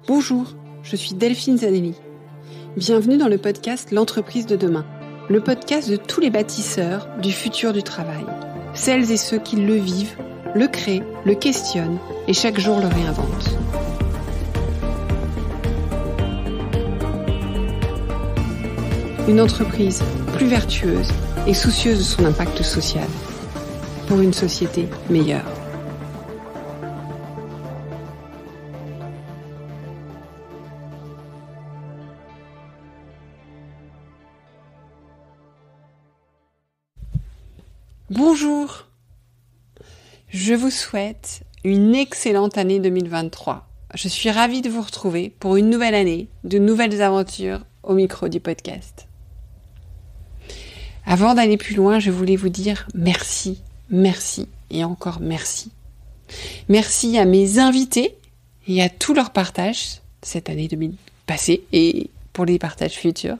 Bonjour, je suis Delphine Zanelli. Bienvenue dans le podcast L'entreprise de demain, le podcast de tous les bâtisseurs du futur du travail. Celles et ceux qui le vivent, le créent, le questionnent et chaque jour le réinventent. Une entreprise plus vertueuse et soucieuse de son impact social pour une société meilleure. Bonjour, je vous souhaite une excellente année 2023. Je suis ravie de vous retrouver pour une nouvelle année, de nouvelles aventures au micro du podcast. Avant d'aller plus loin, je voulais vous dire merci et encore merci. Merci à mes invités et à tous leurs partages cette année passée et pour les partages futurs.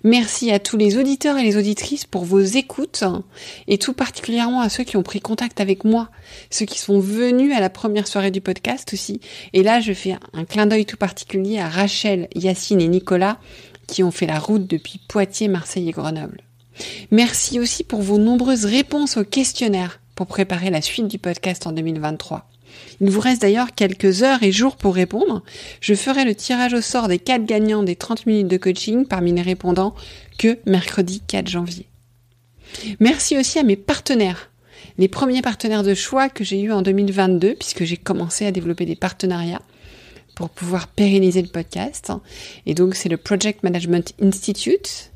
Merci à tous les auditeurs et les auditrices pour vos écoutes et tout particulièrement à ceux qui ont pris contact avec moi, ceux qui sont venus à la première soirée du podcast aussi. Et là, je fais un clin d'œil tout particulier à Rachel, Yacine et Nicolas qui ont fait la route depuis Poitiers, Marseille et Grenoble. Merci aussi pour vos nombreuses réponses au questionnaire pour préparer la suite du podcast en 2023. Il vous reste d'ailleurs quelques heures et jours pour répondre. Je ferai le tirage au sort des 4 gagnants des 30 minutes de coaching parmi les répondants que mercredi 4 janvier. Merci aussi à mes partenaires, les premiers partenaires de choix que j'ai eus en 2022 puisque j'ai commencé à développer des partenariats pour pouvoir pérenniser le podcast. Et donc c'est le Project Management Institute,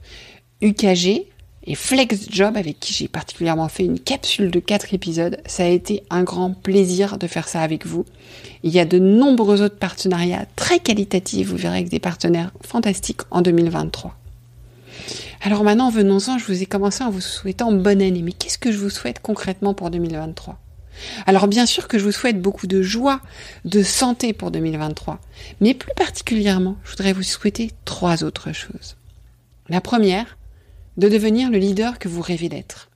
UKG, et FlexJob avec qui j'ai particulièrement fait une capsule de 4 épisodes. Ça a été un grand plaisir de faire ça avec vous. Il y a de nombreux autres partenariats très qualitatifs, vous verrez, avec des partenaires fantastiques en 2023. Alors maintenant, venons-en, je vous ai commencé en vous souhaitant bonne année. Mais qu'est-ce que je vous souhaite concrètement pour 2023 ? Alors bien sûr que je vous souhaite beaucoup de joie, de santé pour 2023. Mais plus particulièrement, je voudrais vous souhaiter 3 autres choses. La première, de devenir le leader que vous rêvez d'être,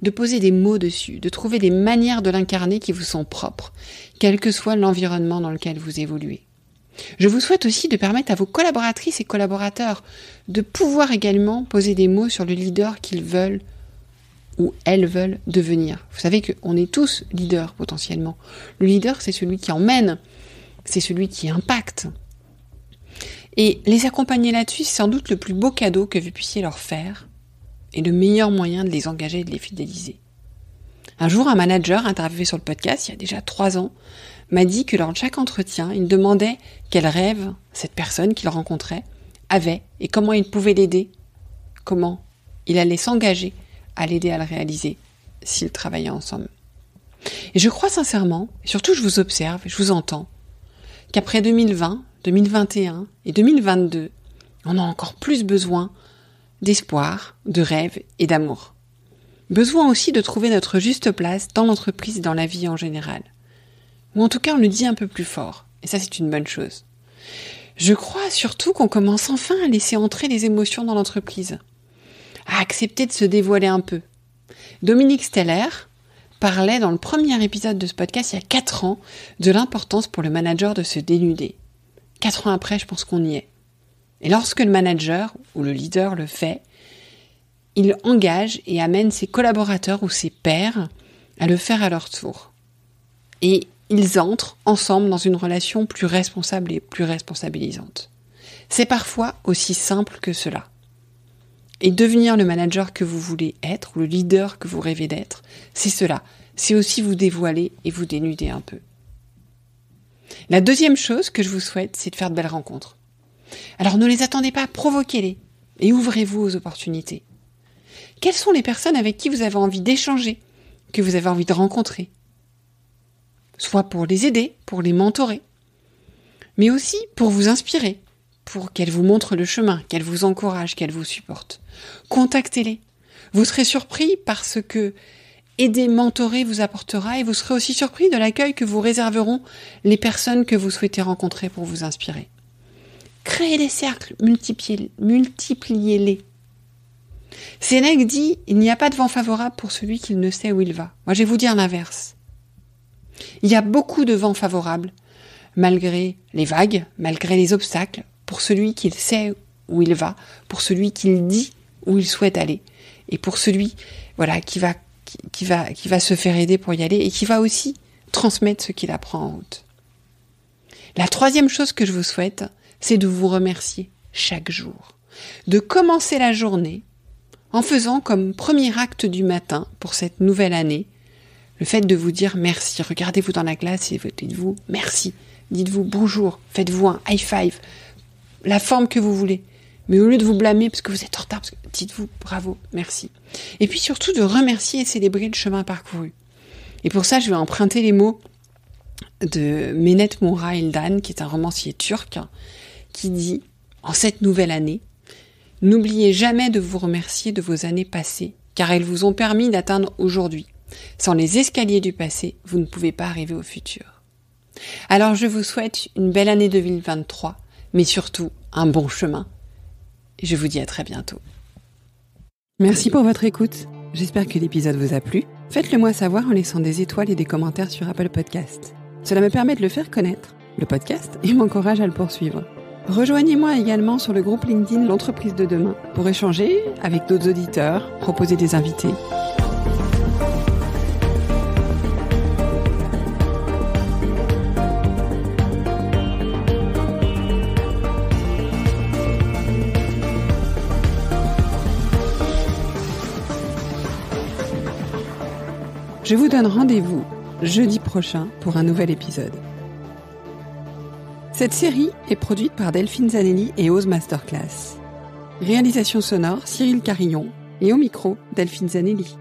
de poser des mots dessus, de trouver des manières de l'incarner qui vous sont propres, quel que soit l'environnement dans lequel vous évoluez. Je vous souhaite aussi de permettre à vos collaboratrices et collaborateurs de pouvoir également poser des mots sur le leader qu'ils veulent ou elles veulent devenir. Vous savez qu'on est tous leaders potentiellement. Le leader, c'est celui qui emmène, c'est celui qui impacte. Et les accompagner là-dessus, c'est sans doute le plus beau cadeau que vous puissiez leur faire et le meilleur moyen de les engager et de les fidéliser. Un jour, un manager interviewé sur le podcast, il y a déjà 3 ans, m'a dit que lors de chaque entretien, il demandait quel rêve cette personne qu'il rencontrait avait et comment il pouvait l'aider, comment il allait s'engager à l'aider à le réaliser s'ils travaillaient ensemble. Et je crois sincèrement, et surtout je vous observe, je vous entends, qu'après 2020, 2021 et 2022, on a encore plus besoin d'espoir, de rêve et d'amour. Besoin aussi de trouver notre juste place dans l'entreprise et dans la vie en général. Ou en tout cas, on le dit un peu plus fort. Et ça, c'est une bonne chose. Je crois surtout qu'on commence enfin à laisser entrer les émotions dans l'entreprise. À accepter de se dévoiler un peu. Dominique Steller parlait dans le premier épisode de ce podcast il y a 4 ans de l'importance pour le manager de se dénuder. 4 ans après, je pense qu'on y est. Et lorsque le manager ou le leader le fait, il engage et amène ses collaborateurs ou ses pairs à le faire à leur tour. Et ils entrent ensemble dans une relation plus responsable et plus responsabilisante. C'est parfois aussi simple que cela. Et devenir le manager que vous voulez être ou le leader que vous rêvez d'être, c'est cela. C'est aussi vous dévoiler et vous dénuder un peu. La deuxième chose que je vous souhaite, c'est de faire de belles rencontres. Alors ne les attendez pas, provoquez-les et ouvrez-vous aux opportunités. Quelles sont les personnes avec qui vous avez envie d'échanger, que vous avez envie de rencontrer ? Soit pour les aider, pour les mentorer, mais aussi pour vous inspirer, pour qu'elles vous montrent le chemin, qu'elles vous encouragent, qu'elles vous supportent. Contactez-les. Vous serez surpris parce que aider, mentorer vous apportera et vous serez aussi surpris de l'accueil que vous réserveront les personnes que vous souhaitez rencontrer pour vous inspirer. Créez des cercles, multipliez-les. Sénèque dit « Il n'y a pas de vent favorable pour celui qui ne sait où il va ». Moi, je vais vous dire l'inverse. Il y a beaucoup de vents favorables, malgré les vagues, malgré les obstacles, pour celui qui sait où il va, pour celui qui dit où il souhaite aller, et pour celui, qui va se faire aider pour y aller, et qui va aussi transmettre ce qu'il apprend en route. La troisième chose que je vous souhaite, c'est de vous remercier chaque jour, de commencer la journée en faisant comme premier acte du matin pour cette nouvelle année, le fait de vous dire merci. Regardez-vous dans la glace et dites-vous merci. Dites-vous bonjour, faites-vous un high five, la forme que vous voulez. Mais au lieu de vous blâmer parce que vous êtes en retard, dites-vous bravo, merci. Et puis surtout de remercier et célébrer le chemin parcouru. Et pour ça, je vais emprunter les mots de Mehmet Moura Ildan, qui est un romancier turc, qui dit, en cette nouvelle année, « N'oubliez jamais de vous remercier de vos années passées, car elles vous ont permis d'atteindre aujourd'hui. Sans les escaliers du passé, vous ne pouvez pas arriver au futur. » Alors je vous souhaite une belle année 2023, mais surtout un bon chemin. Et je vous dis à très bientôt. Merci pour votre écoute. J'espère que l'épisode vous a plu. Faites-le moi savoir en laissant des étoiles et des commentaires sur Apple Podcasts. Cela me permet de le faire connaître, le podcast, et m'encourage à le poursuivre. Rejoignez-moi également sur le groupe LinkedIn L'Entreprise de demain pour échanger avec d'autres auditeurs, proposer des invités. Je vous donne rendez-vous jeudi prochain pour un nouvel épisode. Cette série est produite par Delphine Zanelli et Ose Masterclass. Réalisation sonore Cyril Carillon et au micro Delphine Zanelli.